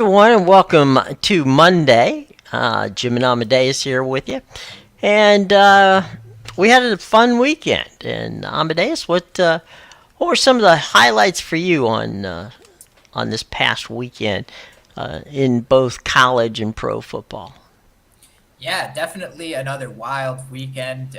Everyone, and welcome to Monday. Jim and Amadeus here with you, and we had a fun weekend. And Amadeus, what were some of the highlights for you on this past weekend in both college and pro football? Yeah, definitely another wild weekend.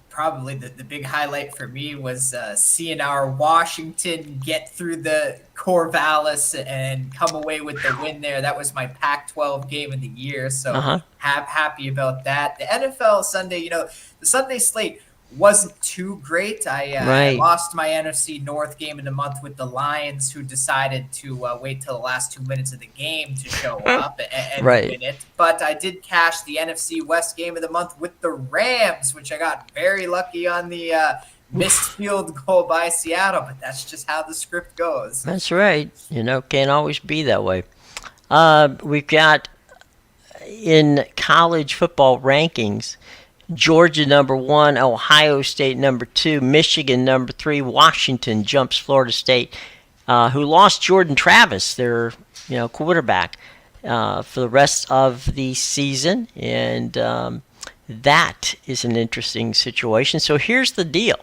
Probably the big highlight for me was seeing our Washington get through the Corvallis and come away with the win there. That was my Pac-12 game of the year, Uh so huh. happy about that. The NFL Sunday, the Sunday slate wasn't too great. I Right. lost my NFC North game of the month with the Lions, who decided to wait till the last 2 minutes of the game to show up and Right. win it. But I did cash the NFC West game of the month with the Rams, which I got very lucky on the missed field goal by Seattle. But that's just how the script goes. That's right. Can't always be that way. We've got in college football rankings. Georgia number one, Ohio State number two, Michigan number three, Washington jumps Florida State, who lost Jordan Travis, their quarterback, for the rest of the season, and that is an interesting situation. So here's the deal: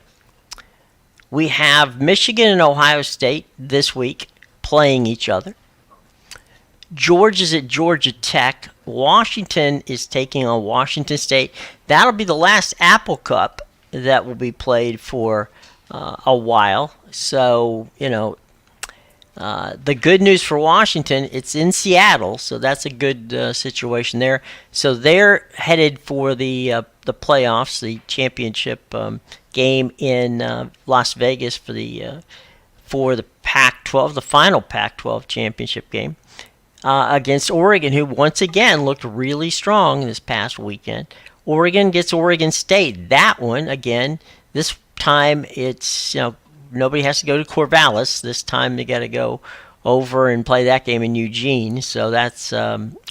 we have Michigan and Ohio State this week playing each other. Georgia's at Georgia Tech. Washington is taking on Washington State. That'll be the last Apple Cup that will be played for a while. So, the good news for Washington, it's in Seattle, so that's a good situation there. So they're headed for the playoffs, the championship game in Las Vegas for the Pac-12, the final Pac-12 championship game against Oregon, who once again looked really strong this past weekend. Oregon gets Oregon State. That one again. This time it's nobody has to go to Corvallis. This time they got to go over and play that game in Eugene. So that's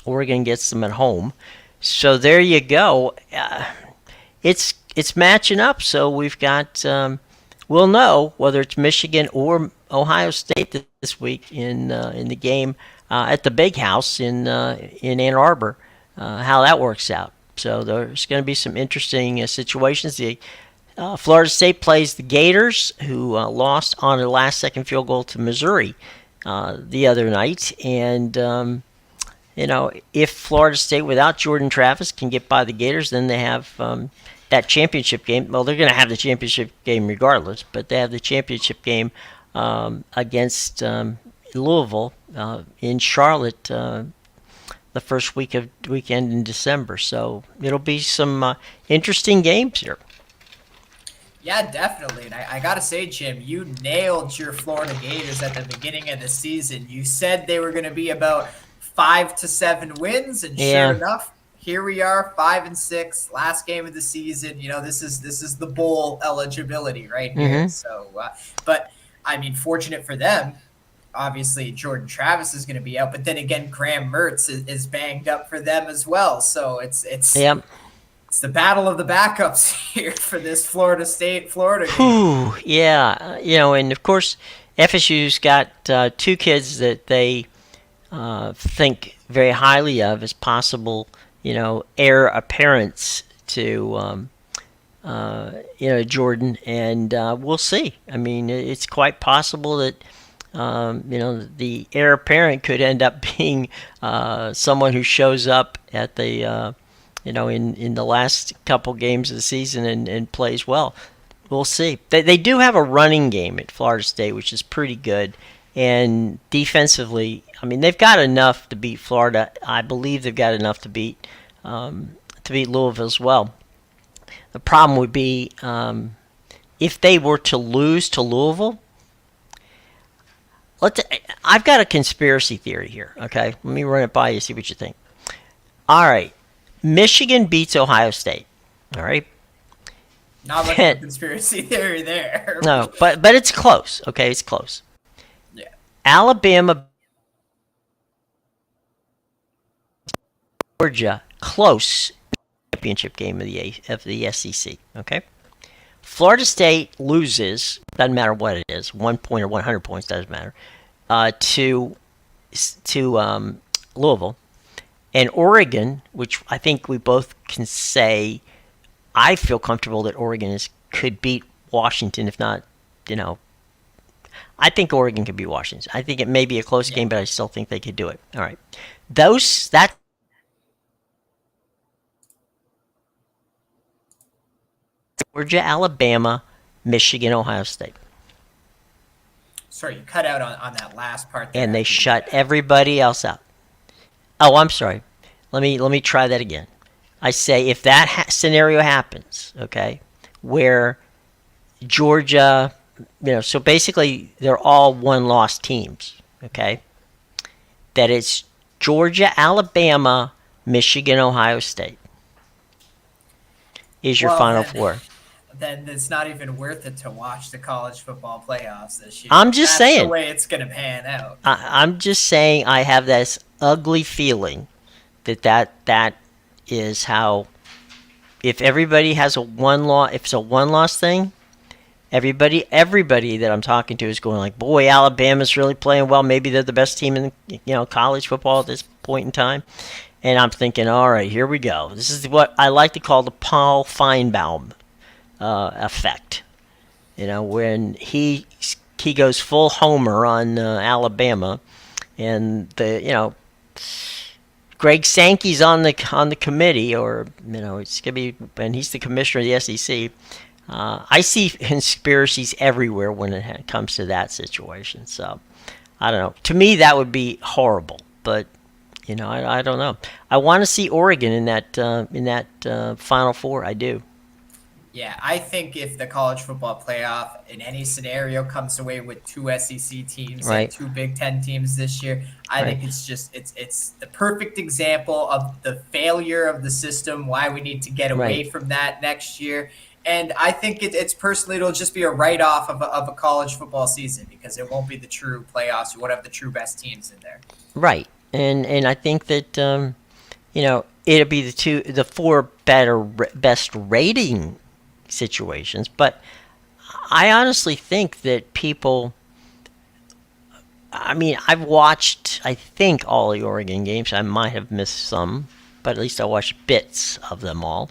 Oregon gets them at home. So there you go. It's matching up. So we've got we'll know whether it's Michigan or Ohio State this week in the game at the Big House in Ann Arbor. How that works out. So there's going to be some interesting situations. Florida State plays the Gators, who lost on a last-second field goal to Missouri the other night. And if Florida State without Jordan Travis can get by the Gators, then they have that championship game. Well, they're going to have the championship game regardless, but they have the championship game against Louisville in Charlotte the first weekend in December. So it'll be some interesting games here. Yeah, definitely. And I got to say, Jim, you nailed your Florida Gators at the beginning of the season. You said they were going to be about 5 to 7 wins, and sure Yeah. enough, here we are, 5-6, last game of the season. This is the bowl eligibility right here. Mm-hmm. So, but I mean, fortunate for them. Obviously, Jordan Travis is going to be out, but then again, Graham Mertz is banged up for them as well. So Yep. it's the battle of the backups here for this Florida State Florida game. Whew. Yeah. And of course, FSU's got two kids that they think very highly of as possible, heir apparents to, Jordan, and we'll see. I mean, it's quite possible that the heir apparent could end up being someone who shows up at the in the last couple games of the season and plays well. We'll see. They do have a running game at Florida State, which is pretty good, and defensively, I mean, they've got enough to beat Florida. I believe they've got enough to beat Louisville as well. The problem would be if they were to lose to Louisville. I've got a conspiracy theory here. Okay, let me run it by you, see what you think. All right, Michigan beats Ohio State. All right. Not much of a conspiracy theory there. No, but it's close. Okay, it's close. Yeah. Alabama, Georgia, close championship game of the SEC. Okay. Florida State loses. Doesn't matter what it is. 1 point or 100 points doesn't matter. To Louisville, and Oregon, which I think we both can say I feel comfortable that Oregon could beat Washington, if not, you know, I think Oregon could beat Washington. I think it may be a close Yeah. game, but I still think they could do it. All right, that Georgia, Alabama, Michigan, Ohio State, Sorry, you cut out on that last part there. and they shut everybody else out. Oh, I'm sorry. Let me try that again. I say if that scenario happens, okay, where Georgia, so basically they're all one-loss teams, okay, that it's Georgia, Alabama, Michigan, Ohio State is your Well, Final Four. then it's not even worth it to watch the college football playoffs this year. I'm just That's saying. the way it's going to pan out. I'm just saying I have this ugly feeling that is how, if everybody has if it's a one-loss thing, everybody that I'm talking to is going like, boy, Alabama's really playing well. Maybe they're the best team in college football at this point in time. And I'm thinking, all right, here we go. This is what I like to call the Paul Feinbaum effect. When he goes full homer on Alabama, and Greg Sankey's on the committee, or it's gonna be, and he's the commissioner of the SEC. I see conspiracies everywhere when it comes to that situation. So I don't know. To me, that would be horrible. But I don't know. I want to see Oregon in that Final Four. I do. Yeah, I think if the college football playoff in any scenario comes away with two SEC teams Right. and two Big Ten teams this year, I Right. think it's the perfect example of the failure of the system. Why we need to get away Right. from that next year. And I think it's personally, it'll just be a write-off of a college football season because it won't be the true playoffs. You won't have the true best teams in there. Right. And I think that it'll be the four best rating situations. But I honestly think that people. I mean, I've watched, I think, all the Oregon games. I might have missed some, but at least I watched bits of them all.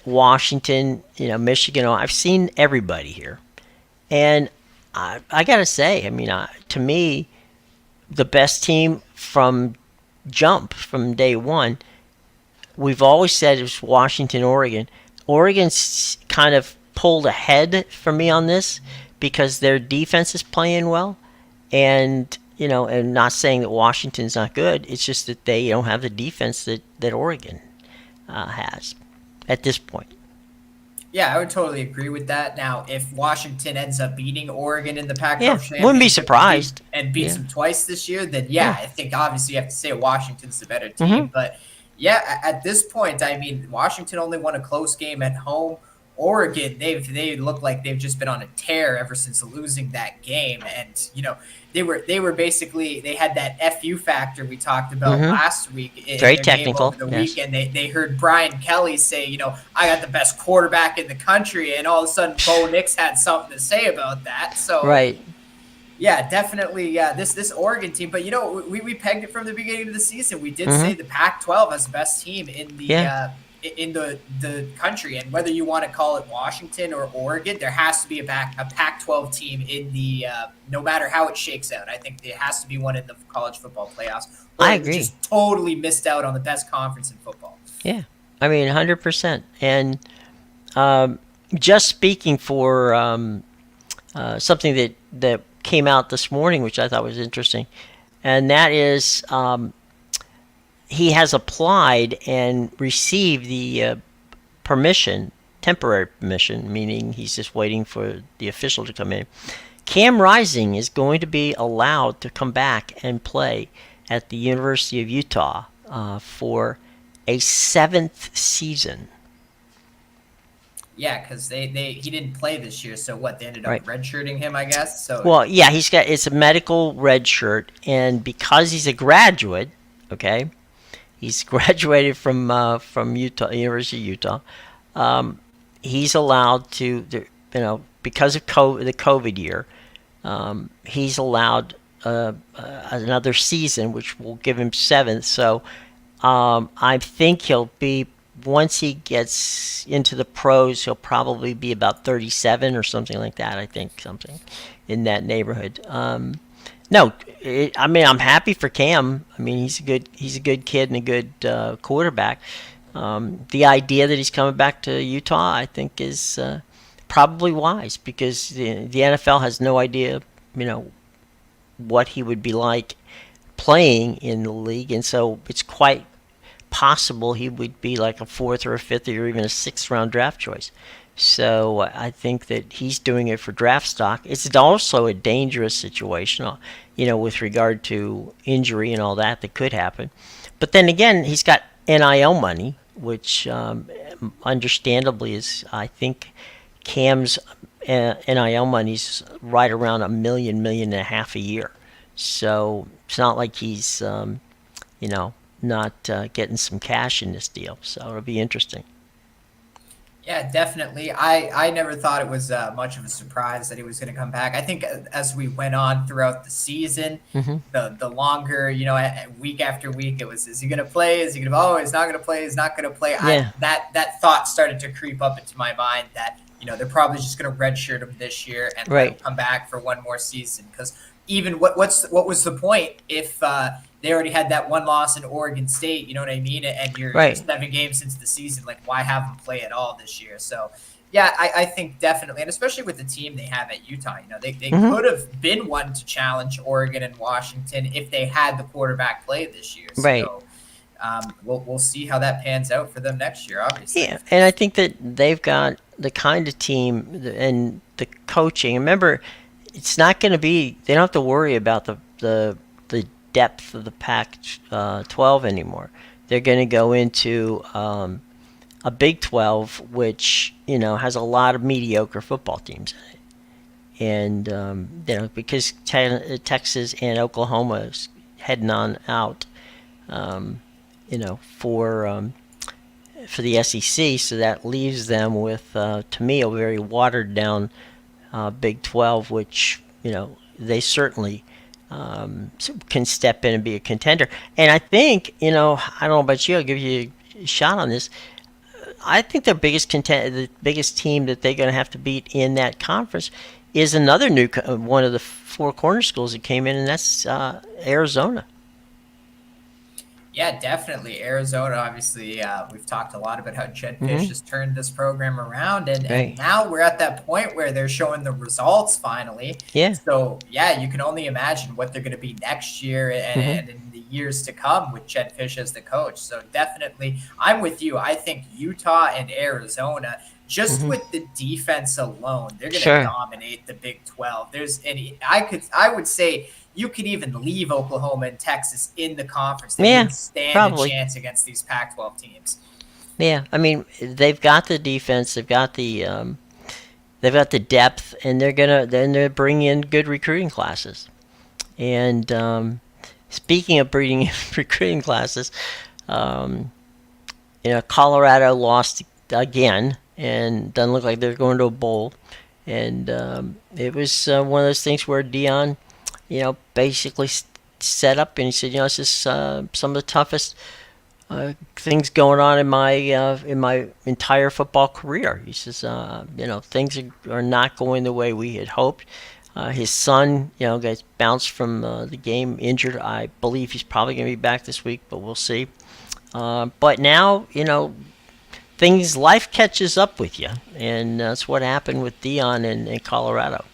Washington, Michigan. I've seen everybody here, and I gotta say, I mean, to me, the best team from day one. We've always said it was Washington, Oregon. Oregon's kind of pulled ahead for me on this because their defense is playing well, and and not saying that Washington's not good. It's just that they don't have the defense that Oregon has at this point. Yeah, I would totally agree with that. Now, if Washington ends up beating Oregon in the Pac-12 Yeah, championship wouldn't be surprised. and beats Yeah. them twice this year, then Yeah. I think obviously you have to say Washington's the better team. Mhm. But yeah, at this point, I mean, Washington only won a close game at home. Oregon, they look like they've just been on a tear ever since losing that game, and they were basically, they had that FU factor we talked about Mhm. last week. In Very their technical, game over the yes. weekend. They heard Brian Kelly say, I got the best quarterback in the country, and all of a sudden Bo Nix had something to say about that. So Right. yeah, definitely. This Oregon team, but we pegged it from the beginning of the season. We did Mhm. say the Pac-12 has the best team in the Yeah. in the country, and whether you want to call it Washington or Oregon, there has to be a Pac-12 team in the no matter how it shakes out. I think there has to be one in the college football playoffs. I Oregon agree. Just totally missed out on the best conference in football. Yeah. I mean, 100%. And just speaking for something that came out this morning, which I thought was interesting, and that is he has applied and received the temporary permission, meaning he's just waiting for the official to come in. Cam Rising is going to be allowed to come back and play at the University of Utah for a 7th season. Yeah, because he didn't play this year, so they ended up Right. redshirting him, I guess. So Well, yeah, it's a medical red shirt, and because he's a graduate, okay, he's graduated from Utah, University of Utah. He's allowed to, because of the COVID year, he's allowed another season, which will give him seventh. So I think he'll be, once he gets into the pros, he'll probably be about 37 or something like that. I think something in that neighborhood. No, I mean, I'm happy for Cam. I mean, he's a good kid and a good quarterback. The idea that he's coming back to Utah, I think, is probably wise, because the NFL has no idea, you know, what he would be like playing in the league, and so it's quite possible he would be like a fourth or a fifth or even a sixth round draft choice. So I think that he's doing it for draft stock. It's also a dangerous situation, you know, with regard to injury and all that could happen. But then again, he's got NIL money, which understandably is, I think, Cam's NIL money's right around $1.5 million a year. So it's not like he's, you know, not getting some cash in this deal. So it'll be interesting. Yeah, definitely. I never thought it was much of a surprise that he was going to come back. I think as we went on throughout the season, Mm-hmm. the longer, you know, week after week, it was, is he going to play? Is he going to, oh, he's not going to play. He's not going to play. Yeah. That thought started to creep up into my mind that, you know, they're probably just going to redshirt him this year and let him come back for one more season. Because even what was the point if they already had that one loss in Oregon State, you know what I mean? And you're 7 games into the season, like, why have them play at all this year? So, yeah, I think definitely, and especially with the team they have at Utah, you know, they could have been one to challenge Oregon and Washington if they had the quarterback play this year. So, we'll see how that pans out for them next year, obviously. Yeah, and I think that they've got the kind of team and the coaching. Remember, it's not going to be, they don't have to worry about the depth of the Pac-12 anymore. They're going to go into a Big 12, which, you know, has a lot of mediocre football teams in it. And, you know, because Texas and Oklahoma is heading on out, you know, for the SEC, so that leaves them with, to me, a very watered down Big 12, which, you know, they certainly can step in and be a contender. And I think, you know, I don't know about you, I'll give you a shot on this. I think the biggest team that they're going to have to beat in that conference is another one of the 4 corner schools that came in, and that's Arizona. Yeah, definitely. Arizona, obviously, we've talked a lot about how Jed Fish has turned this program around, and now we're at that point where they're showing the results finally. Yeah. So, yeah, you can only imagine what they're going to be next year and in the years to come with Jed Fish as the coach. So, definitely, I'm with you. I think Utah and Arizona, just with the defense alone, they're going to dominate the Big 12. I would say you could even leave Oklahoma and Texas in the conference. They would stand a chance against these Pac-12 teams. Yeah, I mean, they've got the defense, they've got the depth, and they're bringing in good recruiting classes. And speaking of breeding recruiting classes, you know, Colorado lost again, and doesn't look like they're going to a bowl. And it was one of those things where Dion, you know, basically set up, and he said, you know, this is some of the toughest things going on in my entire football career. He says, you know, things are not going the way we had hoped. His son, you know, gets bounced from the game injured. I believe he's probably going to be back this week, but we'll see. But now, you know, life catches up with you, and that's what happened with Dion in Colorado.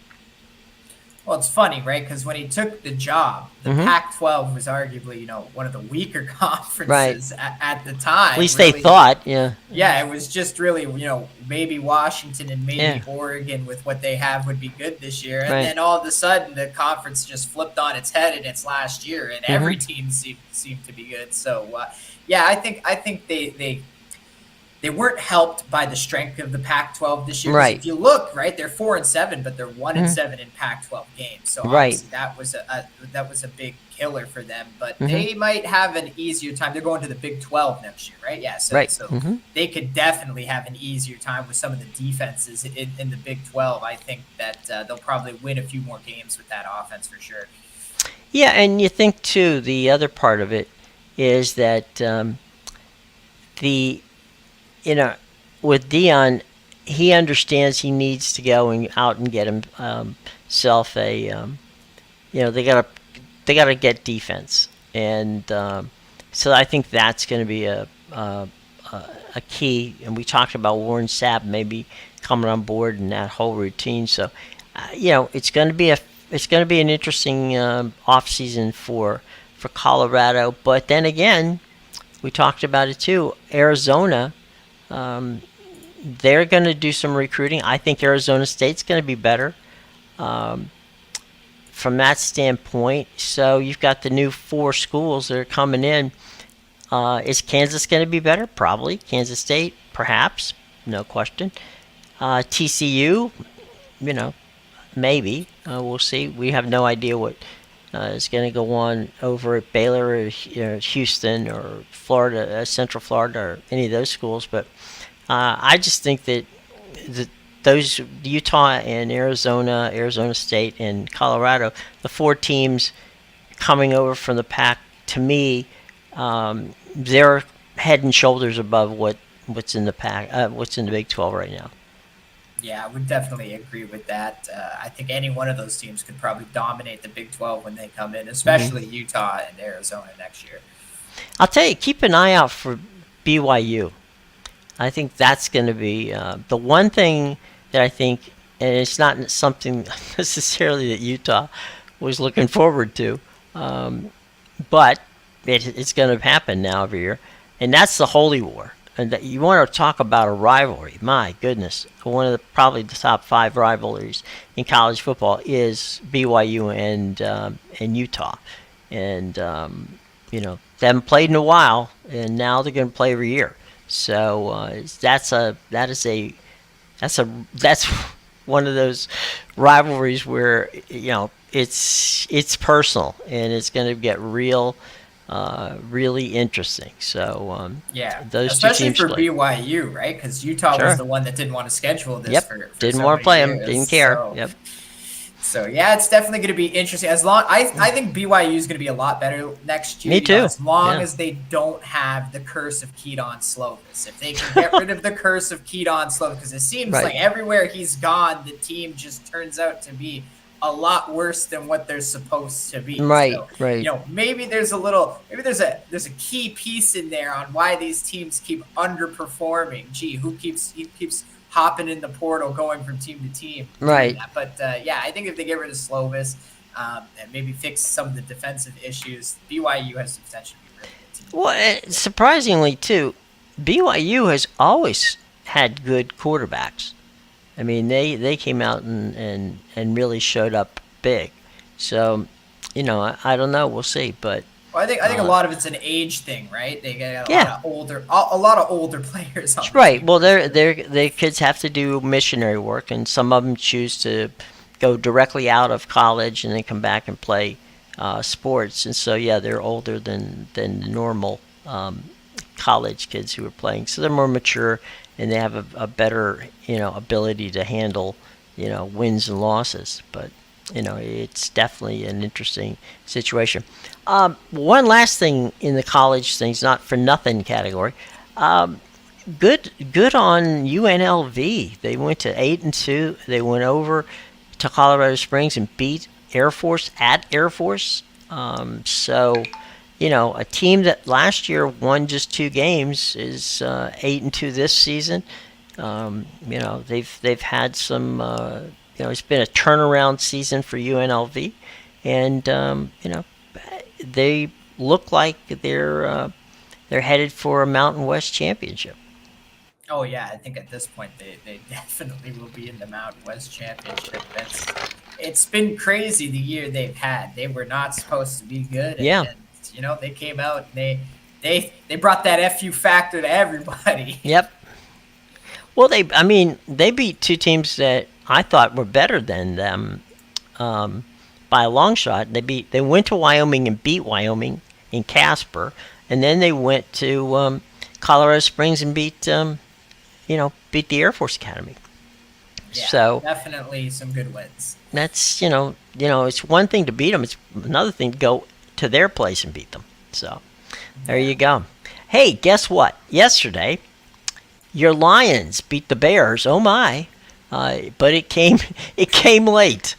Well, it's funny, right? Because when he took the job, the Pac-12 was arguably, you know, one of the weaker conferences at the time. At least really, they thought, yeah. Yeah, it was just really, you know, maybe Washington and maybe Oregon with what they have would be good this year. And then all of a sudden, the conference just flipped on its head in its last year, and every team seemed to be good. So, yeah, I think they weren't helped by the strength of the Pac-12 this year. Right. If you look, right, they're 4-7, but they're 1-7 in Pac-12 games. So obviously that was a big killer for them. But they might have an easier time. They're going to the Big 12 next year, right? Yeah. So they could definitely have an easier time with some of the defenses in the Big 12. I think that they'll probably win a few more games with that offense for sure. Yeah, and you think too. The other part of it is that the you know with Dion, he understands he needs to go and out and get himself a they gotta get defense, and so I think that's going to be a key. And we talked about Warren Sapp maybe coming on board in that whole routine. So it's going to be an interesting off season for Colorado. But then again, we talked about it too. Arizona, um, they're going to do some recruiting. I think Arizona State's going to be better. Um, from that standpoint. So you've got the new four schools that are coming in. Is Kansas going to be better? Probably. Kansas State, perhaps, no question. TCU, you know, maybe. We'll see. We have no idea what is going to go on over at Baylor or Houston or Florida, Central Florida, or any of those schools. But I just think that the, those Utah and Arizona, Arizona State and Colorado, the four teams coming over from the pack, to me, they're head and shoulders above what's in the pack, what's in the Big 12 right now. Yeah, I would definitely agree with that. I think any one of those teams could probably dominate the Big 12 when they come in, Hmm. especially Utah and Arizona next year. I'll tell you, keep an eye out for BYU. I think that's going to be the one thing that I think, and it's not something necessarily that Utah was looking forward to, um, but it's going to happen now every year, and that's the Holy War. And that you want to talk about a rivalry? My goodness, one of the probably the top five rivalries in college football is BYU and Utah, and they haven't played in a while, and now they're going to play every year. So that's one of those rivalries where it's personal and it's going to get really interesting. So Yeah, those two especially teams for play. BYU, right? Because Utah was Sure. the one that didn't want to schedule this Yep. for Didn't so want to many play them. years. Didn't care. So Yep. So yeah, it's definitely going to be interesting. As long I think BYU is going to be a lot better next year. Me too. As long Yeah. as they don't have the curse of Keaton Slovis. If they can get rid of the curse of Keaton Slovis, because it seems Right. like everywhere he's gone, the team just turns out to be a lot worse than what they're supposed to be. Right. So Right. maybe there's a key piece in there on why these teams keep underperforming. Gee, who keeps hopping in the portal, going from team to team, doing Right. that. But yeah, I think if they get rid of Slovis and maybe fix some of the defensive issues, BYU has the potential to be a really good team. Well, surprisingly too, BYU has always had good quarterbacks. I mean, they came out and really showed up big. So, I don't know. We'll see. But Well, I think a uh, lot of it's an age thing, right? They get yeah, a lot of older players on the right. team Well, for sure. their kids have to do missionary work, and some of them choose to go directly out of college and then come back and play sports. And so, yeah, they're older than the normal college kids who are playing. So they're more mature and they have a better ability to handle wins and losses. But it's definitely an interesting situation. One last thing in the college things, not for nothing category. Um, good on UNLV. They went to 8-2. They went over to Colorado Springs and beat Air Force at Air Force. So a team that last year won just two games is 8-2 this season. They've had some. It's been a turnaround season for UNLV, and they look like they're headed for a Mountain West championship. Oh yeah, I think at this point they definitely will be in the Mountain West Championship. It's been crazy the year they've had. They were not supposed to be good, Yeah. and they came out and they brought that FU factor to everybody. Yep. Well, they beat two teams that I thought were better than them by a long shot. They went to Wyoming and beat Wyoming in Casper, and then they went to Colorado Springs and beat the Air Force Academy. Yeah, So definitely some good wins. That's it's one thing to beat them. It's another thing to go to their place and beat them. So there Yeah. you go. Hey, guess what? Yesterday, your Lions beat the Bears. Oh my! But it came it came late.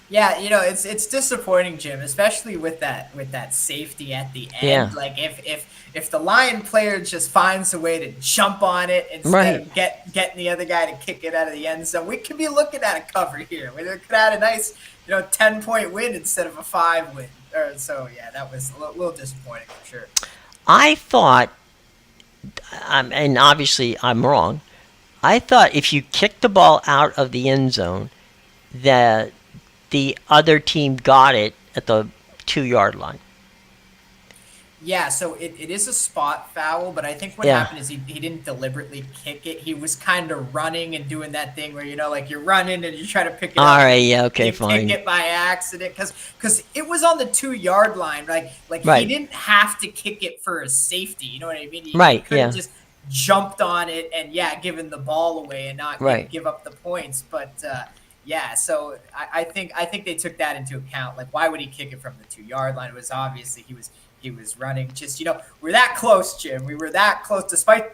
Yeah, it's disappointing, Jim, especially with that safety at the Yeah. end. Like if the Lion player just finds a way to jump on it instead Right. of getting the other guy to kick it out of the end zone, we could be looking at a cover here. We could have a nice 10-point win instead of a 5 win. So yeah, that was a little disappointing for sure. I thought, and obviously I'm wrong. I thought if you kicked the ball out of the end zone, that the other team got it at the 2 yard line. Yeah, so it is a spot foul, but I think what Yeah. happened is he didn't deliberately kick it. He was kind of running and doing that thing where like you're running and you try to pick it All up. right. Yeah. Okay. You kick Fine. it by accident because it was on the 2 yard line. Like he Right. didn't have to kick it for a safety. You know what I mean? He Right. could have Yeah. just jumped on it and given the ball away and not Right. give up the points. But yeah, so I think they took that into account. Like, why would he kick it from the 2 yard line? It was obviously he was running. Just we're that close, Jim. We were that close, despite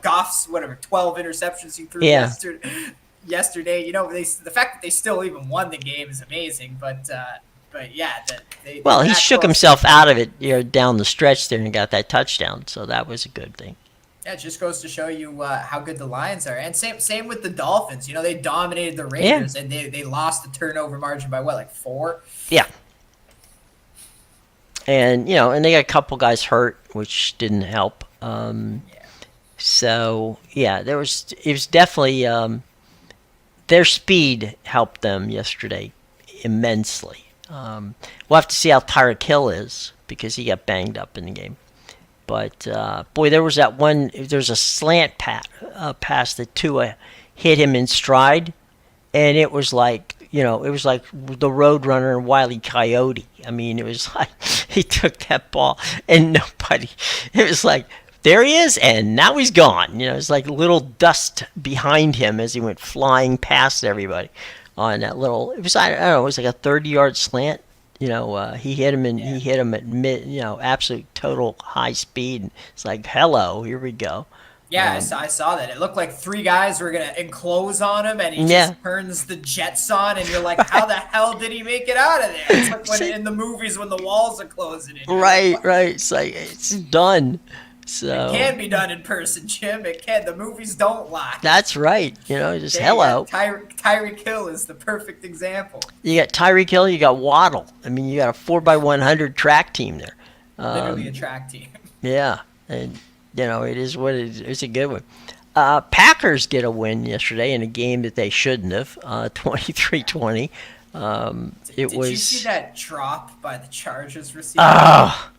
Goff's whatever 12 interceptions he threw Yeah. yesterday. The fact that they still even won the game is amazing. But yeah, they Well, were he that shook close. himself out of it down the stretch there and got that touchdown. So that was a good thing. Yeah, it just goes to show you how good the Lions are. And same with the Dolphins. They dominated the Yeah. Raiders and they lost the turnover margin by what, like 4? Yeah. And and they got a couple guys hurt, which didn't help. Yeah. So yeah, it was definitely their speed helped them yesterday immensely. We'll have to see how Tyreek Hill is because he got banged up in the game. But boy, there was that one. There's a slant pass that Tua hit him in stride, and it was like it was like the Roadrunner and Wile E. Coyote. I mean, it was like he took that ball and nobody. It was like there he is, and now he's gone. It's like little dust behind him as he went flying past everybody on that little. It was I don't know. It was like a 30-yard slant. He hit him and Yeah. he hit him at absolute total high speed. It's like, hello, here we go. Yeah, I saw that. It looked like 3 guys were gonna enclose on him, and he Yeah. just turns the jets on, and you're like, "How the hell did he make it out of there?" It's like when in the movies when the walls are closing in. Right, right. It's like it's done. It So can be done in person, Jim. It can. The movies don't lie. that's right. Just Okay, hello. Tyreek Hill is the perfect example. You got Tyreek Hill. You got Waddle. I mean, you got a 4x100 track team there. Literally a track team. Yeah, and it is what it is. It's a good one. Packers get a win yesterday in a game that they shouldn't have. 23-20. It Did was. you see that drop by the Chargers receiver? Oh,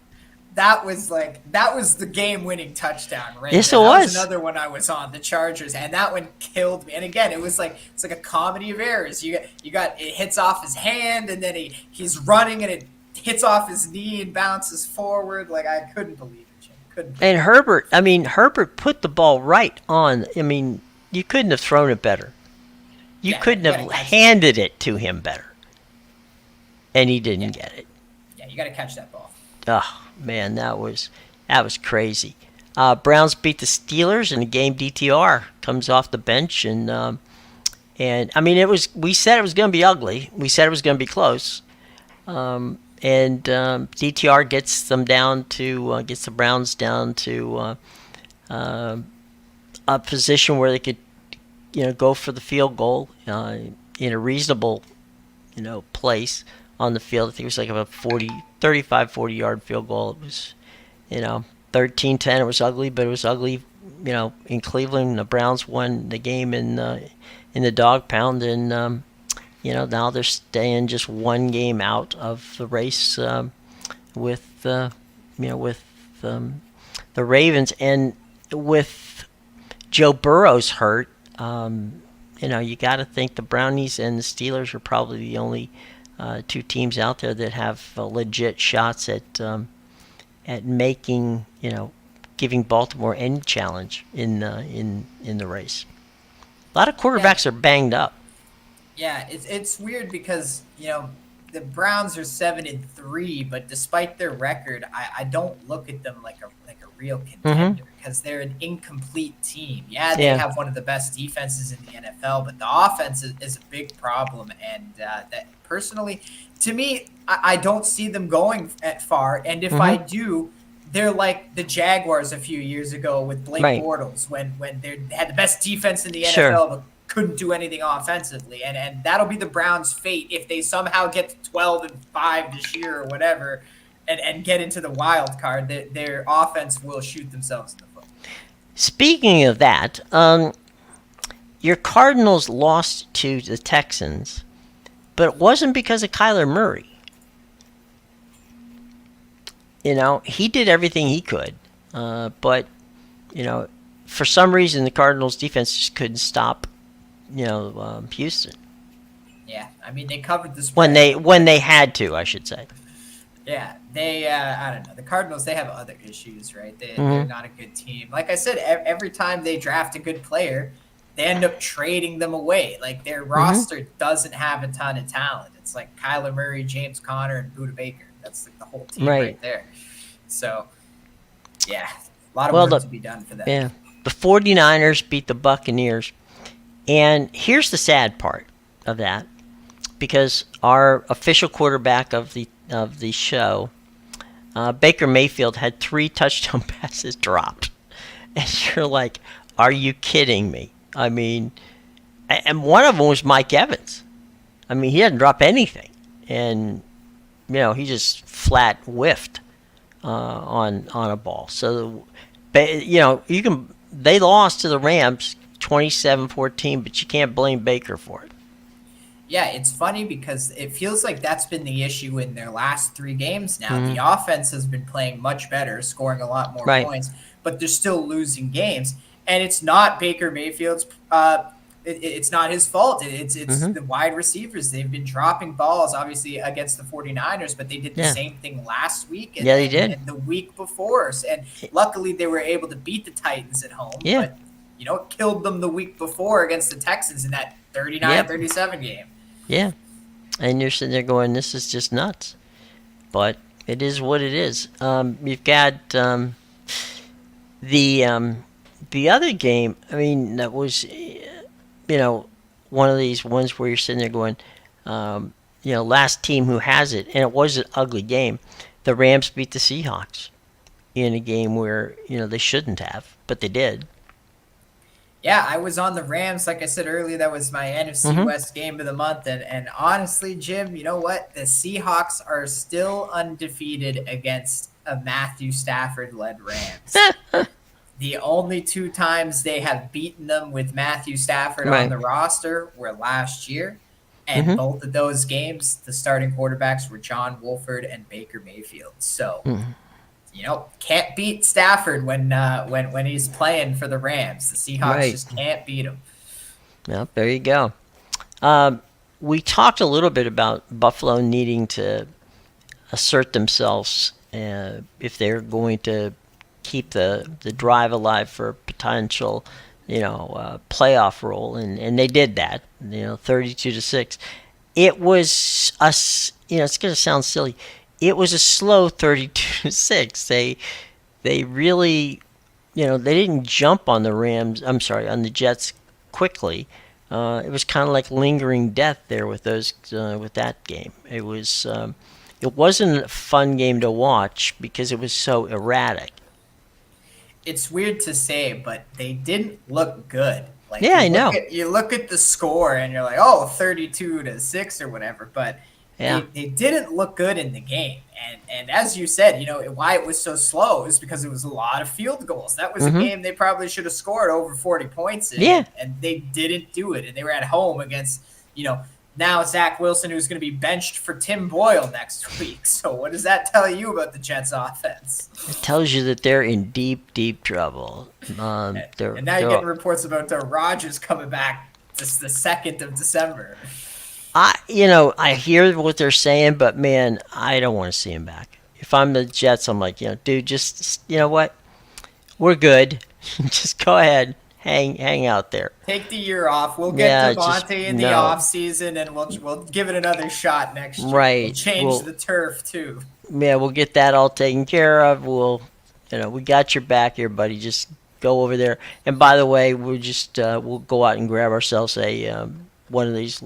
That was the game-winning touchdown, right? Yes, there. it That was. another one I was on, the Chargers, and that one killed me. And again, it's like a comedy of errors. You got it hits off his hand, and then he's running, and it hits off his knee and bounces forward. Like I couldn't believe it, Jim. Couldn't. and Herbert. I mean, Herbert put the ball right on. I mean, you couldn't have thrown it better. You Yeah, couldn't you have gotta catch handed it to him better, and he didn't Yeah. get it. Yeah, you got to catch that ball. Oh man, that was crazy. Browns beat the Steelers in a game. DTR comes off the bench and I mean we said it was going to be ugly. We said it was going to be close. And DTR gets them down to gets the Browns down to a position where they could go for the field goal in a reasonable place on the field. I think it was like a 40 yard field goal. It was 13-10. It was ugly, but it was ugly in Cleveland. The Browns won the game in the dog pound, and now they're staying just one game out of the race with the Ravens, and with Joe Burrow's hurt. You got to think the Brownies and the Steelers are probably the only 2 teams out there that have legit shots at making giving Baltimore any challenge in the race. A lot of quarterbacks are banged up. Yeah, it's weird because the Browns are 7-3, but despite their record, I don't look at them like a real Mm-hmm. contender because they're an incomplete team. Yeah, they Yeah. have one of the best defenses in the NFL, but the offense is a big problem, and that personally, to me, I don't see them going at far. And if I Mm-hmm. do, they're like the Jaguars a few years ago with Blake Right. Bortles when they had the best defense in the Sure. NFL, but couldn't do anything offensively. And that'll be the Browns' fate if they somehow get to 12-5 this year or whatever and get into the wild card. Their offense will shoot themselves in the foot. Speaking of that, your Cardinals lost to the Texans, but it wasn't because of Kyler Murray. He did everything he could, but you know, for some reason the Cardinals defense just couldn't stop, Houston Yeah, I mean they covered the when spread, they had to, I should say. yeah, they I don't know. The Cardinals, they have other issues, right? They're Mm-hmm. not a good team. Like I said, every time they draft a good player, they end up trading them away. Like their Mm-hmm. roster doesn't have a ton of talent. It's like Kyler Murray, James Conner, and Buda Baker. That's like the whole team Right. right there. So yeah, a lot of Well, work to be done for them. yeah, the 49ers beat the Buccaneers, and here's the sad part of that, because our official quarterback of the show, Baker Mayfield, had 3 touchdown passes dropped, and you're like, are you kidding me? I mean, and one of them was Mike Evans. I mean, he didn't drop anything, and he just flat whiffed on a ball. So, you can they lost to the Rams 27-14, but you can't blame Baker for it. Yeah, it's funny because it feels like that's been the issue in their last 3 games now. The Mm-hmm. offense has been playing much better, scoring a lot more Right. points, but they're still losing games. And it's not Baker Mayfield's it's not his fault. It's Mm-hmm. the wide receivers. They've been dropping balls, obviously, against the 49ers, but they did the Yeah. same thing last week Yeah, they did. and the week before. And luckily, they were able to beat the Titans at home, Yeah. but, it killed them the week before against the Texans in that Yep. 39-37 game. Yeah. And you're sitting there going, "This is just nuts," but it is what it is. You've got the the other game. I mean, that was one of these ones where you're sitting there going, last team who has it, and it was an ugly game. The Rams beat the Seahawks in a game where they shouldn't have, but they did. Yeah, I was on the Rams. Like I said earlier, that was my NFC Mm-hmm. West game of the month. And honestly, Jim, you know what? The Seahawks are still undefeated against a Matthew Stafford-led Rams. The only 2 times they have beaten them with Matthew Stafford on Right. the roster were last year. And Mm-hmm. both of those games, the starting quarterbacks were John Wolford and Baker Mayfield. So Mm-hmm. can't beat Stafford when he's playing for the Rams. The Seahawks Right. just can't beat him. Well, there you go. We talked a little bit about Buffalo needing to assert themselves if they're going to keep the drive alive for a potential, playoff role, and they did that. 32-6. It was it's going to sound silly. It was a slow 32-6. They really, they didn't jump on the Rams. I'm sorry, on the Jets quickly. It was kind of like lingering death there with that game. It wasn't a fun game to watch because it was so erratic. It's weird to say, but they didn't look good. Like Yeah, I know. You look at the score and you're like, oh, 32-6 or whatever, but Yeah. they didn't look good in the game. And as you said, why it was so slow is because it was a lot of field goals. That was a game they probably should have scored over 40 points in, Yeah. and they didn't do it. And they were at home against, now Zach Wilson, who's going to be benched for Tim Boyle next week. So what does that tell you about the Jets offense? It tells you that they're in deep, deep trouble. And now you're getting reports about Rodgers coming back just the 2nd of December. I hear what they're saying, but man, I don't want to see him back. If I'm the Jets, I'm like, dude, just you know what? We're good. Just go ahead, hang out there. Take the year off. We'll get Yeah, just Devontae in the no. off season, and we'll give it another shot next year. We'll Right. change the turf too. We'll get that all taken care of. We got your back here, buddy. Just go over there. And by the way, we'll go out and grab ourselves a one of these,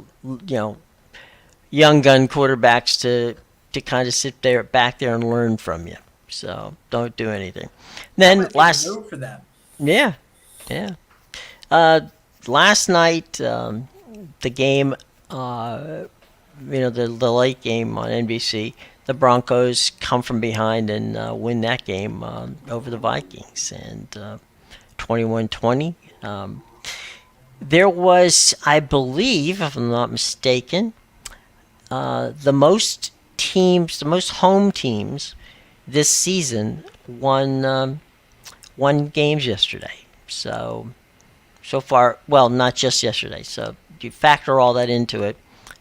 young gun quarterbacks to kind of sit there back there and learn from you. So don't do anything. That Then might be the move for them. yeah, yeah. Uh, Last night, the game, the late game on NBC, the Broncos come from behind and win that game over the Vikings, and 21-20. There was, I believe, if I'm not mistaken, the most home teams this season won games yesterday. So far, well, not just yesterday. So you factor all that into it,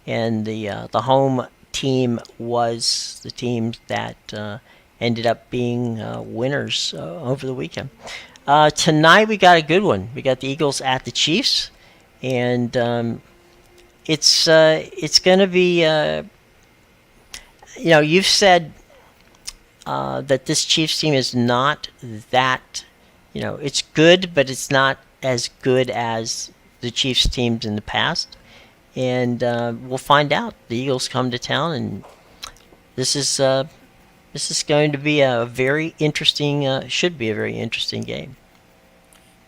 and the home team was the team that ended up being winners over the weekend. Tonight we got a good one. We got the Eagles at the Chiefs, and it's going to be. You've said that this Chiefs team is not that. It's good, but it's not as good as the Chiefs teams in the past. And we'll find out. The Eagles come to town, and this is going to be a very interesting. Should be a very interesting game.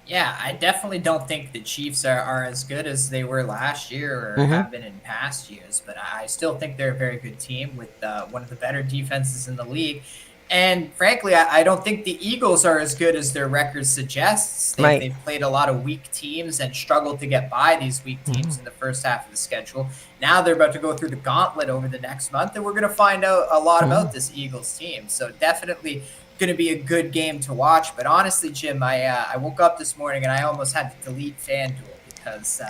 Yeah, I definitely don't think the Chiefs are as good as they were last year or Mm-hmm. have been in past years, but I still think they're a very good team with one of the better defenses in the league. And frankly, I don't think the Eagles are as good as their record suggests. Right. They've played a lot of weak teams and struggled to get by these weak Mm-hmm. teams in the first half of the schedule. Now they're about to go through the gauntlet over the next month, and we're going to find out a lot Mm-hmm. about this Eagles team. So definitely going to be a good game to watch. But honestly, Jim, I woke up this morning and I almost had to delete FanDuel because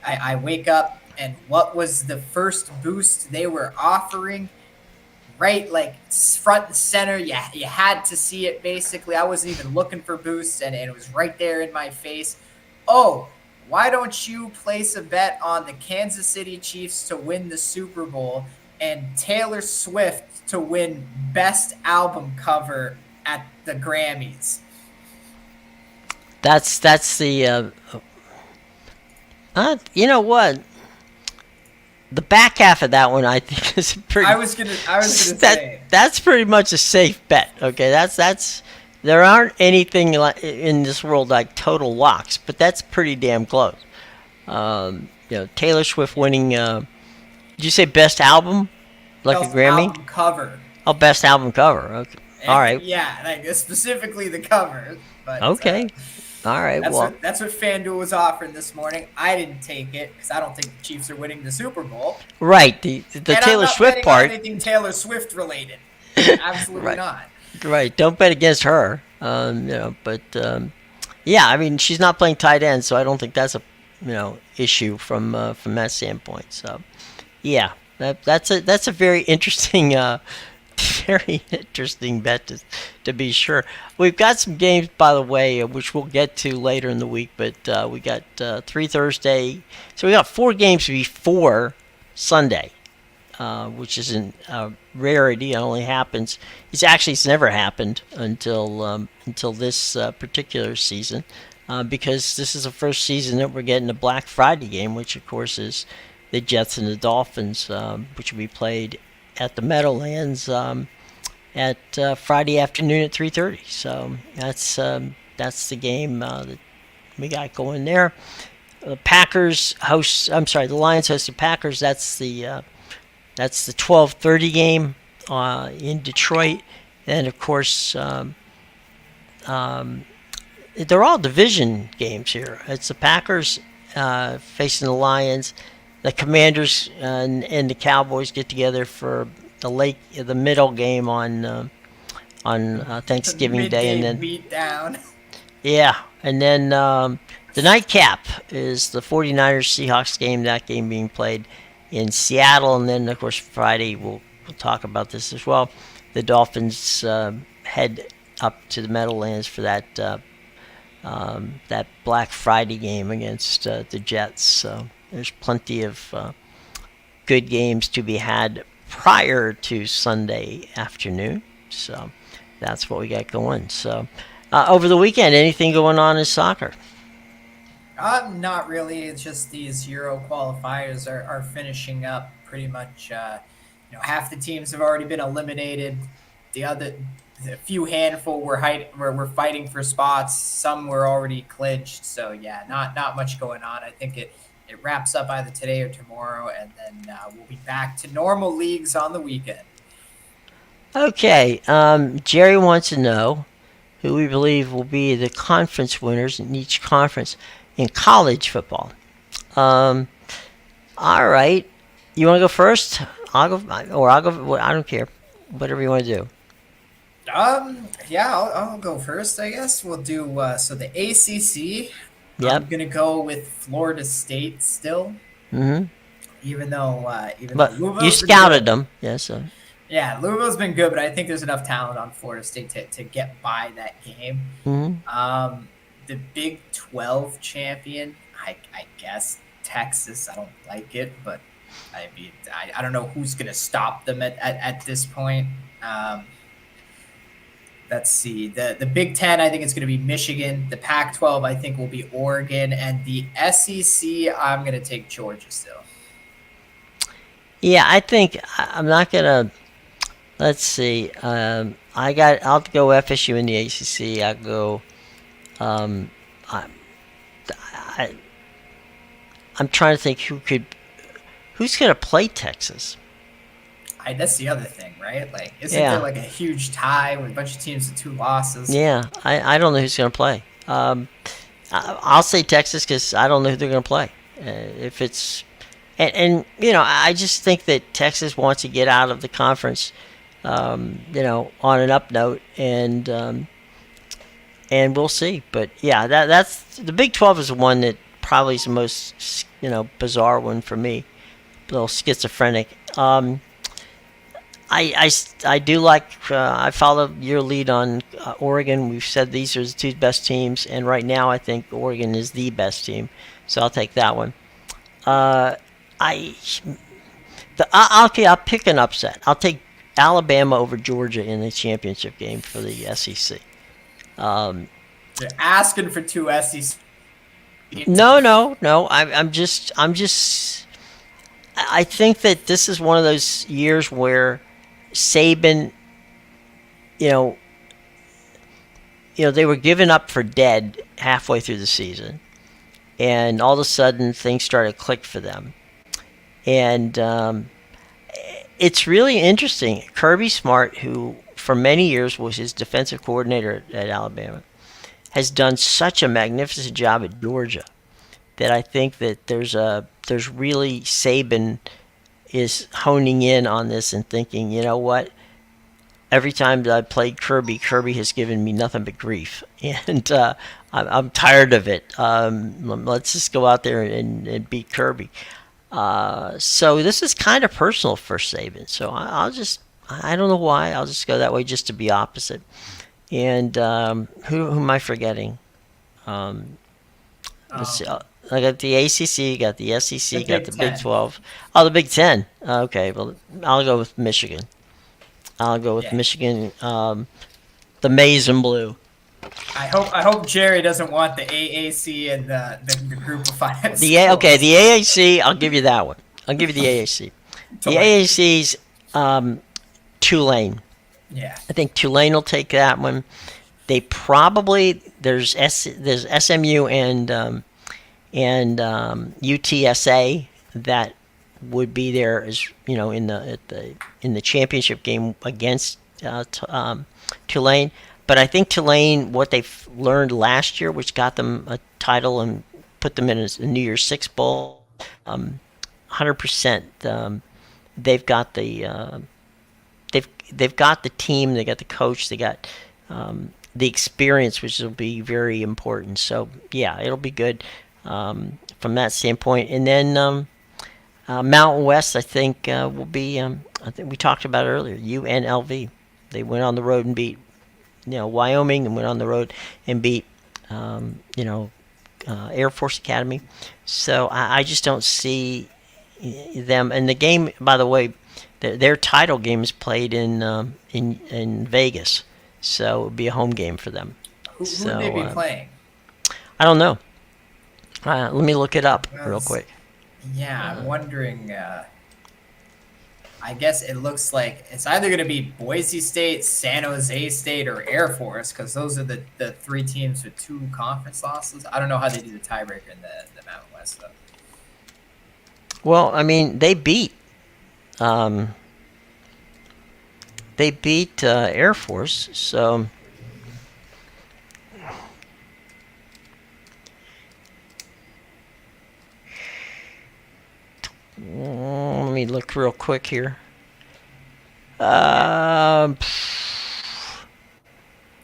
I wake up and what was the first boost they were offering? Right, like front and center. Yeah, you had to see it basically. I wasn't even looking for boosts, and it was right there in my face. Oh, why don't you place a bet on the Kansas City Chiefs to win the Super Bowl and Taylor Swift to win Best Album Cover at the Grammys? That's the. You know what? The back half of that one, I think, is pretty. I was gonna say that's pretty much a safe bet. Okay, that's. There aren't anything in this world like total locks, but that's pretty damn close. Taylor Swift winning. Did you say best album, like a Best Grammy? Album Cover. Oh, best album cover. Okay, all right. Yeah, like specifically the cover. But Okay, all right. That's what FanDuel was offering this morning. I didn't take it because I don't think the Chiefs are winning the Super Bowl. Right. The And Taylor I'm not Swift betting part. on anything Taylor Swift related. Absolutely Right. not. Right. Don't bet against her. But yeah, I mean, she's not playing tight end, so I don't think that's a issue from that standpoint. So yeah, that's a very interesting very interesting bet to be sure. We've got some games, by the way, which we'll get to later in the week, but we got 3 Thursday. So we got 4 games before Sunday, which is a rarity. It only happens. It's never happened until this particular season, because this is the first season that we're getting a Black Friday game, which of course is the Jets and the Dolphins, which will be played at the Meadowlands at Friday afternoon at 3:30. So that's the game that we got going there. The the Lions host the Packers. That's the 12:30 game in Detroit. And of course, they're all division games here. It's the Packers facing the Lions. The Commanders and the Cowboys get together for the middle game on Thanksgiving Day, and then beat down. yeah, and then the nightcap is the 49ers Seahawks game. That game being played in Seattle, and then of course Friday we'll talk about this as well. The Dolphins head up to the Meadowlands for that that Black Friday game against the Jets. So there's plenty of good games to be had prior to Sunday afternoon. So that's what we got going. So over the weekend, anything going on in soccer? Not really. It's just these Euro qualifiers are finishing up pretty much. Half the teams have already been eliminated. A few handful were fighting for spots. Some were already clinched. So yeah, not much going on. I think it wraps up either today or tomorrow, and then we'll be back to normal leagues on the weekend. Okay, Jerry wants to know who we believe will be the conference winners in each conference in college football. Um, all right, you want to go first? I'll go. I don't care. Whatever you want to do. Yeah, I'll go first. I guess we'll do. So the ACC, I'm Yep. gonna go with Florida State still, Mm-hmm. even though But you Louisville's been scouted good. them. Yeah. So. Yeah, Louisville's been good, but I think there's enough talent on Florida State to get by that game. Mm-hmm. The Big 12 champion, I guess Texas. I don't like it, but I don't know who's gonna stop them at this point. Let's see. The Big Ten, I think it's going to be Michigan. The Pac-12, I think, will be Oregon, and the SEC, I'm going to take Georgia still. Yeah, I think I'm not gonna. Let's see. I'll go FSU in the ACC. I'll go. Um, I, I, I'm trying to think who's gonna play Texas. That's the other thing, right? Like, isn't there Yeah, like a huge tie with a bunch of teams with 2 losses? yeah. I don't know who's gonna play. I'll say Texas because I don't know who they're gonna play. If it's and I just think that Texas wants to get out of the conference. On an up note, and we'll see. But yeah, that's the Big 12 is the one that probably is the most bizarre one for me, a little schizophrenic. I do like I follow your lead on Oregon. We've said these are the two best teams, and right now I think Oregon is the best team, so I'll take that one. Uh, I I'll pick an upset. I'll take Alabama over Georgia in the championship game for the SEC. Um, They're asking for 2 SEC teams. no. I'm just. I think that this is one of those years where Saban, you know, they were given up for dead halfway through the season, and all of a sudden things started to click for them, and it's really interesting. Kirby Smart, who for many years was his defensive coordinator at Alabama, has done such a magnificent job at Georgia that I think that there's really Saban is honing in on this and thinking, you know what? Every time that I played Kirby, Kirby has given me nothing but grief, and I'm tired of it. Let's just go out there and beat Kirby. So this is kind of personal for Saban. So I don't know why. I'll just go that way just to be opposite. And who am I forgetting? Let's see. Um, I got the ACC, got the SEC, the got Big the Big Ten. 12. Oh, the Big 10. Okay, well, I'll go with Michigan. I'll go with Yeah. Michigan, the maize and blue. I hope Jerry doesn't want the AAC and the group of five Okay, schools. the AAC, I'll give you that one. I'll give you the AAC. The Tulane. AAC's Tulane. Yeah. I think Tulane will take that one. They probably there's SMU and UTSA that would be there as in the championship game against Tulane. But I think Tulane, what they learned last year, which got them a title and put them in a New Year's Six bowl, 100%. They've got they've got the team, they got the coach, they got the experience, which will be very important. So yeah, it'll be good from that standpoint. And then Mountain West, I think will be. I think we talked about it earlier. UNLV. They went on the road and beat Wyoming, and went on the road and beat you know, Air Force Academy. So I just don't see them. And the game, by the way, their title game is played in Vegas, so it would be a home game for them. Who would they So be playing? I don't know. Let me look it up real Because, quick. yeah, I'm wondering. I guess it looks like it's either going to be Boise State, San Jose State, or Air Force, because those are the three teams with 2 conference losses. I don't know how they do the tiebreaker in the Mountain West, though. Well, I mean, um, they beat Air Force, so let me look real quick here. Um,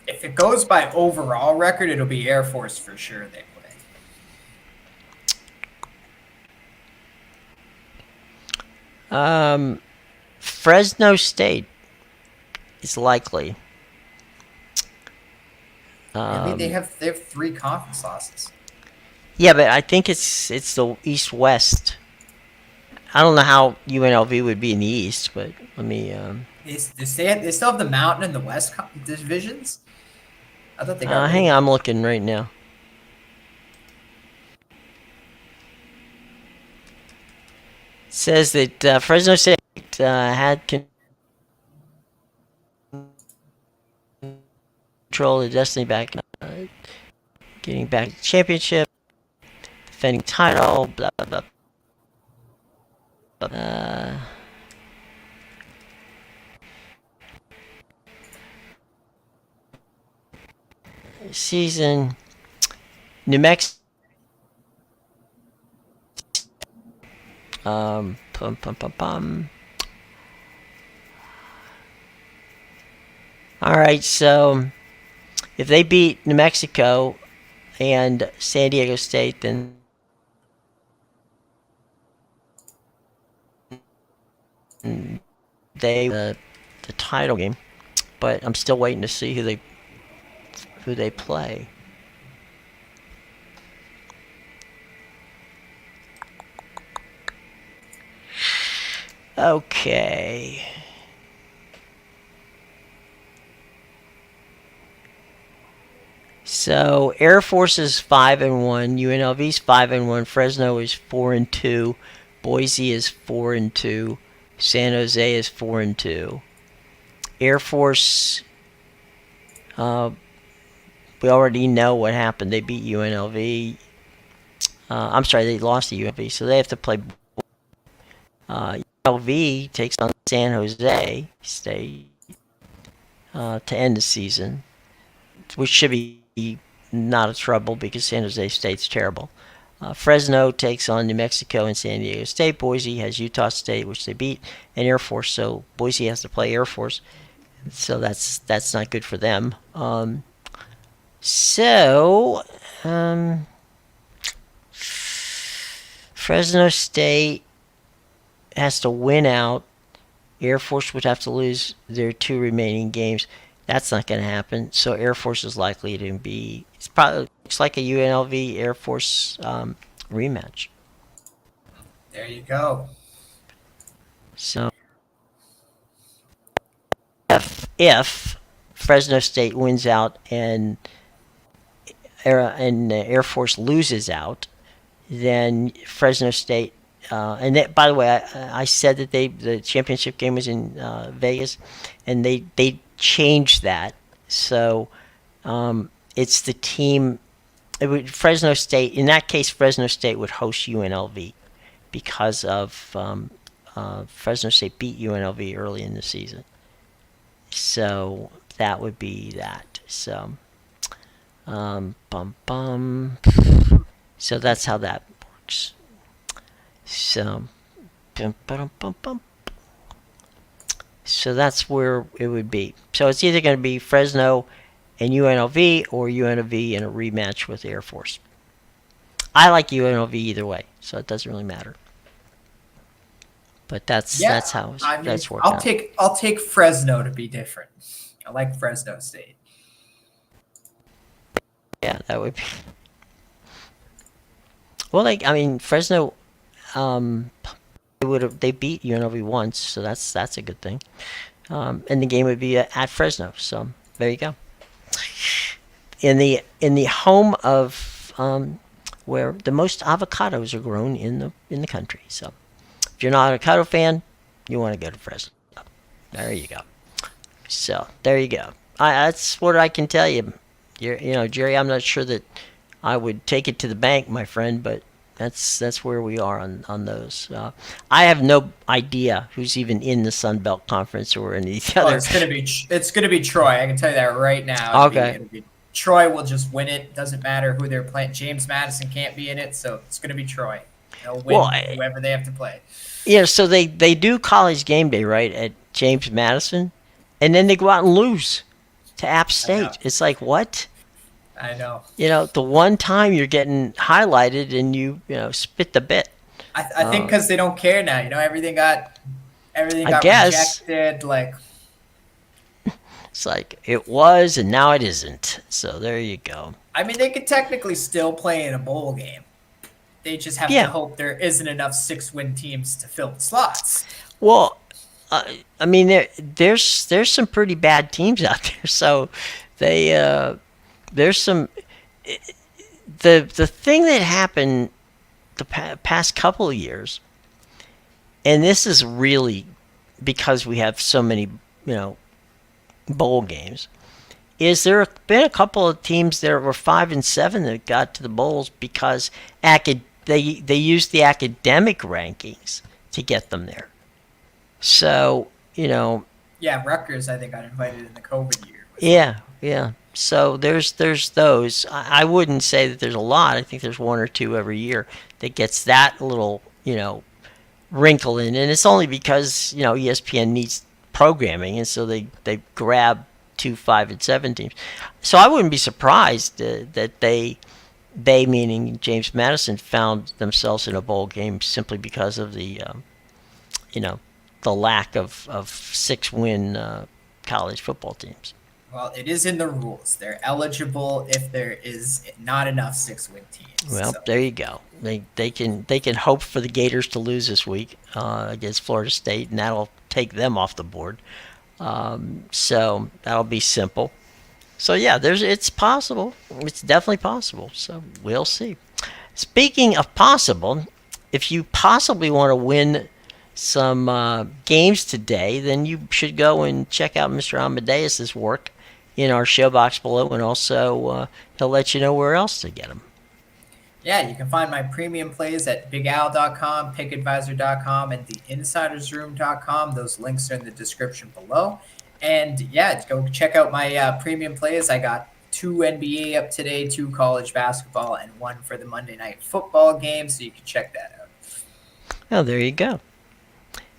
If it goes by overall record, it'll be Air Force for sure they play. Fresno State is likely. Really, they have 3 conference losses. Yeah, but I think it's the East West. I don't know how UNLV would be in the East, but let me. They still have the Mountain and the West divisions. I thought they got rid of Hang on, them. I'm looking right now. It says that Fresno State had control of Destiny back, getting back to the championship, defending title, blah blah blah. Season, New Mexico. Pum pum pum pum. All right, so if they beat New Mexico and San Diego State, then they the title game. But I'm still waiting to see who they play. Okay. So Air Force is 5-1, UNLV's 5-1, Fresno is 4-2, Boise is 4-2, San Jose is 4-2. Air Force, we already know what happened. They beat UNLV. I'm sorry, they lost to UNLV, so they have to play. UNLV takes on San Jose State to end the season, which should be not a trouble because San Jose State's terrible. Fresno takes on New Mexico and San Diego State. Boise has Utah State, which they beat, and Air Force. So Boise has to play Air Force. So that's not good for them. So Fresno State has to win out. Air Force would have to lose their 2 remaining games. That's not going to happen. So Air Force is likely to be. It's probably looks like a UNLV Air Force rematch. There you go. So if Fresno State wins out and Air Force loses out, then Fresno State. And that, by the way, I said that the championship game was in Vegas, and they changed that. So it's the team. Fresno State. In that case, Fresno State would host UNLV because of Fresno State beat UNLV early in the season. So that would be that. So bum bum. So that's how that works. So so that's where it would be. So it's either going to be Fresno and UNLV or UNLV in a rematch with Air Force. I like UNLV either way, so it doesn't really matter. But that's how that's working. I'll take Fresno to be different. I like Fresno State. Yeah, that would be. Well, I mean, Fresno, they beat UNLV once, so that's a good thing. And the game would be at Fresno. So there you go. In the home of where the most avocados are grown in the country. So if you're not an avocado fan, you want to go to Fresno. There you go. So there you go. That's what I can tell you. Jerry, I'm not sure that I would take it to the bank, my friend, but that's where we are on those. I have no idea who's even in the Sun Belt Conference or any of the Oh, other. it's gonna be Troy. I can tell you that right now. Okay. It'll be Troy will just win it. Doesn't matter who they're playing. James Madison can't be in it, so it's gonna be Troy. They'll win Well, whoever they have to play. yeah. So they do college game day right at James Madison, and then they go out and lose to App I know. State. It's like what? I know. The one time you're getting highlighted and spit the bit. I think because they don't care now. Everything I got guess rejected. Like, it's like it was and now it isn't. So there you go. I mean, they could technically still play in a bowl game. They just have Yeah. to hope there isn't enough 6-win teams to fill the slots. Well, I mean there's some pretty bad teams out there. So they there's some the thing that happened the past couple of years, and this is really because we have so many bowl games. Is there have been a couple of teams that were 5-7 that got to the bowls because they used the academic rankings to get them there. So Yeah, Rutgers, I think, got invited in the COVID year. yeah. So there's those. I wouldn't say that there's a lot. I think there's one or two every year that gets that little wrinkle in, and it's only because ESPN needs programming, and so they grab 2 5-7 teams. So I wouldn't be surprised that they meaning James Madison found themselves in a bowl game simply because of the the lack of 6-win college football teams. Well, it is in the rules. They're eligible if there is not enough 6-win teams. Well, So, there you go. They can hope for the Gators to lose this week against Florida State, and that'll take them off the board. So that'll be simple. So yeah, it's possible. It's definitely possible. So we'll see. Speaking of possible, if you possibly want to win some games today, then you should go and check out Mr. Amadeus' work in our show box below, and also he'll let you know where else to get them. yeah, you can find my premium plays at bigowl.com, pickadvisor.com, and theinsidersroom.com. Those links are in the description below. And yeah, go check out my premium plays. I got 2 NBA up today, 2 college basketball, and 1 for the Monday Night Football game. So you can check that out. Oh, there you go.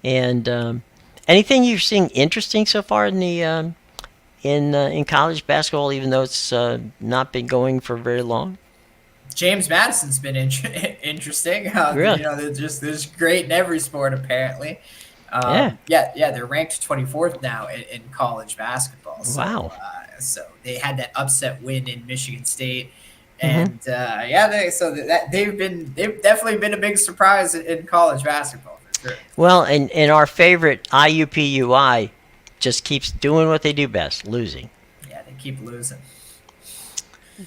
And anything you've seen interesting so far in the in college basketball, even though it's not been going for very long? James Madison's been interesting. Really? There's great in every sport apparently. Yeah. They're ranked 24th now in college basketball. So, Wow. So they had that upset win in Michigan State, Mm-hmm. and they've definitely been a big surprise in college basketball for sure. Well, and our favorite IUPUI just keeps doing what they do best, losing. Yeah, they keep losing.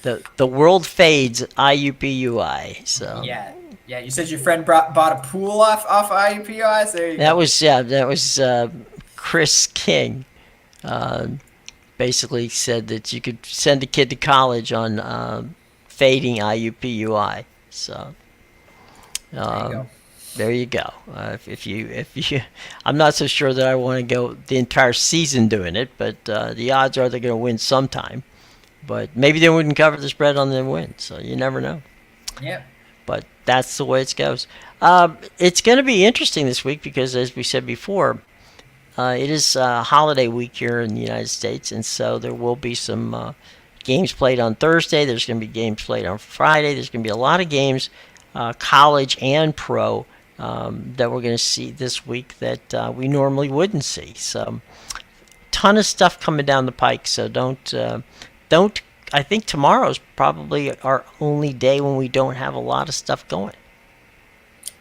The world fades IUPUI. So Yeah. You said your friend bought a pool off IUPUI. So there you go. that was Chris King. Basically said that you could send a kid to college on fading IUPUI. So there you go. If you, I'm not so sure that I want to go the entire season doing it, but the odds are they're going to win sometime. But maybe they wouldn't cover the spread on the win, so you never know. Yeah. But that's the way it goes. It's going to be interesting this week because, as we said before, it is holiday week here in the United States, and so there will be some games played on Thursday. There's going to be games played on Friday. There's going to be a lot of games, college and pro, that we're going to see this week that we normally wouldn't see. So, ton of stuff coming down the pike. So don't I think tomorrow's probably our only day when we don't have a lot of stuff going.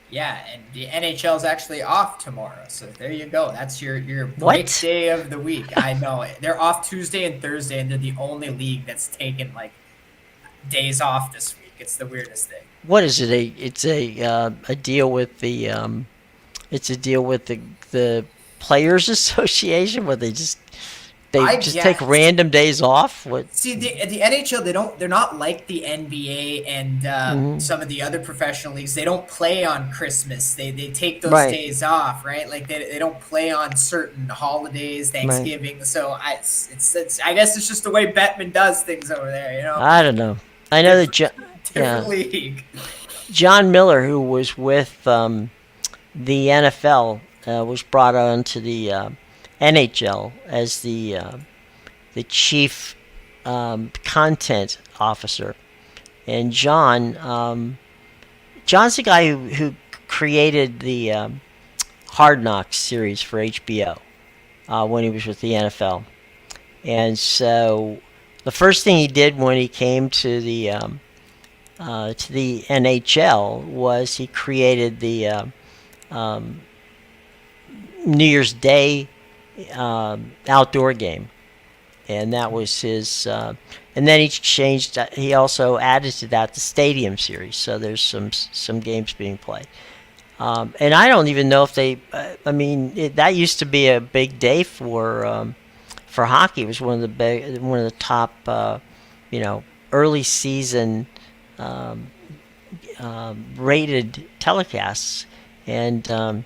Yeah, and the NHL is actually off tomorrow, so there you go. That's your break What? day of the week. I know they're off Tuesday and Thursday, and they're the only league that's taken like days off this week. It's the weirdest thing. What is it? It's a deal with the it's a deal with the Players Association where they I just take guess. random days off. What? See, the NHL, they're not like the NBA and Mhm. some of the other professional leagues. They don't play on Christmas. They take those Right, days off, right? Like they don't play on certain holidays, right. Thanksgiving. So it's I guess it's just the way Bettman does things over there, you know. I don't know. I know that Different Yeah, different league. John Miller, who was with the NFL, was brought on to the NHL as the chief content officer. And John's the guy who created the Hard Knocks series for HBO when he was with the NFL. And so the first thing he did when he came to the NHL was he created the um, New Year's Day outdoor game, and that was his. And then he changed. He also added to that the Stadium series. So there's some games being played. And I don't even know if they. I mean, that used to be a big day for hockey. It was one of the top, early season rated telecasts, and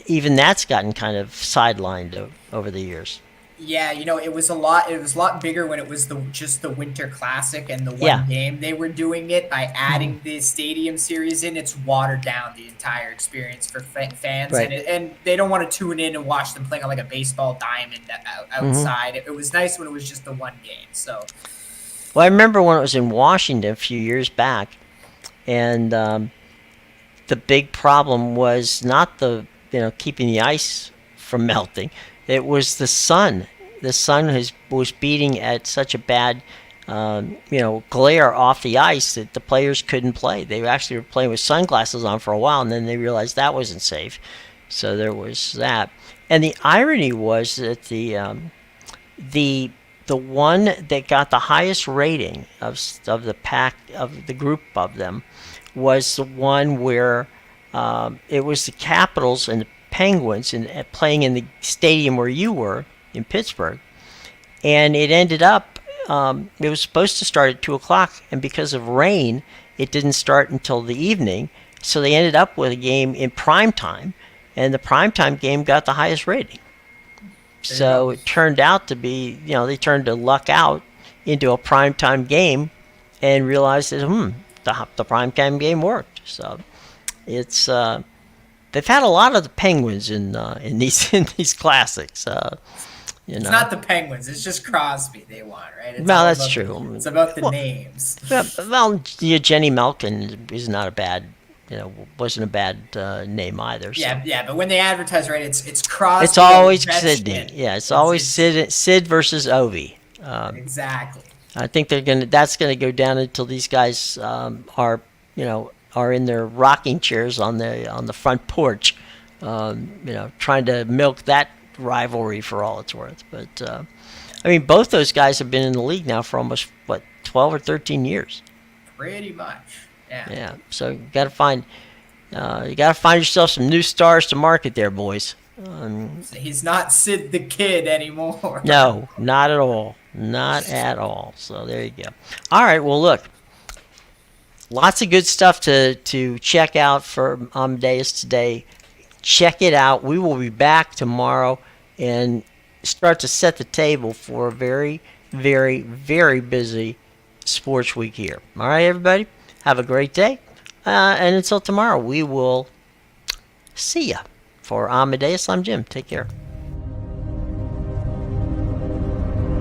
even that's gotten kind of sidelined over the years. Yeah, it was a lot. It was a lot bigger when it was just the Winter Classic and the one Yeah. game they were doing it. By Mhm. adding the Stadium Series in, it's watered down the entire experience for fans, Right. and they don't want to tune in and watch them playing on like a baseball diamond Hmm. outside. It was nice when it was just the one game. So Well, I remember when it was in Washington a few years back, and the big problem was not the keeping the ice from melting. It was the sun. The sun was beating at such a bad glare off the ice that the players couldn't play. They actually were playing with sunglasses on for a while, and then they realized that wasn't safe. So there was that. And the irony was that the the one that got the highest rating of the pack of the group of them was the one where it was the Capitals and the Penguins and playing in the stadium where you were in Pittsburgh, and it ended up it was supposed to start at 2 o'clock, and because of rain, it didn't start until the evening. So they ended up with a game in prime time, and the prime time game got the highest rating. there you go. So it turned out to be, they turned a luck out into a primetime game and realized that, the primetime game worked. So it's they've had a lot of the Penguins in these in these classics. You It's know, not the Penguins. It's just Crosby they want, right? It's well, all that's about true. it's about the Well, names. yeah, Jenny Malkin is not a bad, wasn't a bad name either. So Yeah, but when they advertise, right, it's it's Crosby and always Sydney. Ovechkin. Yeah, it's always It's Sid versus Ovi. exactly. I think that's gonna go down until these guys are in their rocking chairs on the front porch, trying to milk that rivalry for all it's worth. But I mean, both those guys have been in the league now for almost 12 or 13 years. Pretty much. Yeah. Yeah, so you gotta find yourself some new stars to market there, boys. So he's not Sid the Kid anymore. No, not at all, not at all. So there you go. All right, well look, lots of good stuff to check out for Amadeus today. Check it out. We will be back tomorrow and start to set the table for a very, very, very busy sports week here. All right, everybody, have a great day. And until tomorrow, we will see ya. For Amadeus, I'm Jim. Take care.